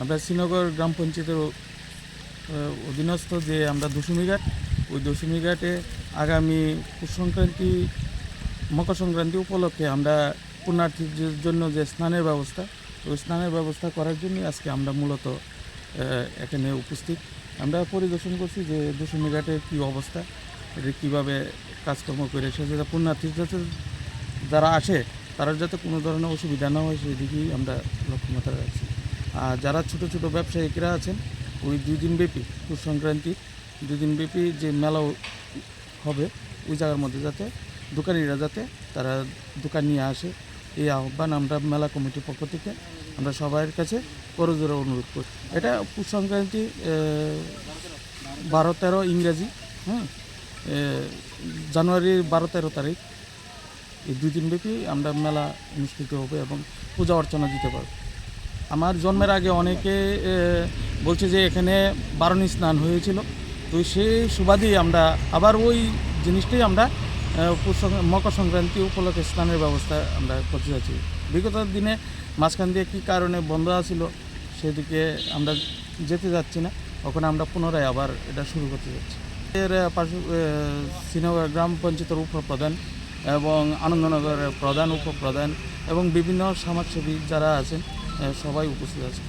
আমরা শ্রীনগর গ্রাম পঞ্চায়েতের অধীনস্থ যে আমরা দশমী ঘাট, ওই দশমী ঘাটে আগামী পৌষ সংক্রান্তি, মকর সংক্রান্তি উপলক্ষে আমরা পুণ্যার্থীদের জন্য যে স্নানের ব্যবস্থা, ওই স্নানের ব্যবস্থা করার জন্যই আজকে আমরা মূলত এখানে উপস্থিত। আমরা পরিদর্শন করছি যে দশমী ঘাটের কী অবস্থা, এটা কীভাবে কাজকর্ম করে সে যাতে পুণ্যার্থী যাতে যারা আসে তারা যাতে কোনো ধরনের অসুবিধা না হয় সেই দিকেই আমরা লক্ষ্যমাত্রা রাখছি। আর যারা ছোটো ছোটো ব্যবসায়িকরা আছেন, ওই 2 দিনব্যাপী পৌষ সংক্রান্তি 2 দিনব্যাপী যে মেলা হবে, ওই জায়গার মধ্যে যাতে দোকানিরা যাতে তারা দোকান নিয়ে আসে, এই আহ্বান আমরা মেলা কমিটির পক্ষ থেকে আমরা সবার কাছে করজোড়ে অনুরোধ করি। এটা পৌষ সংক্রান্তি 12-13 ইংরাজি, জানুয়ারির 12-13 তারিখ, এই 2 দিনব্যাপী আমরা মেলা অনুষ্ঠিত হবে এবং পূজা অর্চনা দিতে পারব। আমার জন্মের আগে অনেকে বলছে যে এখানে বারণী স্নান হয়েছিল, তো সেই সুবাদেই আমরা আবার ওই জিনিসটাই আমরা মকর সংক্রান্তি উপলক্ষে স্নানের ব্যবস্থা আমরা করতে যাচ্ছি। বিগত দিনে মাঝখান দিয়ে কী কারণে বন্ধ আছিল সেদিকে আমরা যেতে যাচ্ছি না, ওখানে আমরা পুনরায় আবার এটা শুরু করতে যাচ্ছি। এর পাশে শ্রীনগর গ্রাম পঞ্চায়েতের উপপ্রধান এবং আনন্দনগরের প্রধান উপপ্রধান এবং বিভিন্ন সমাজসেবী যারা আছেন সবাই উপস্থিত আছে।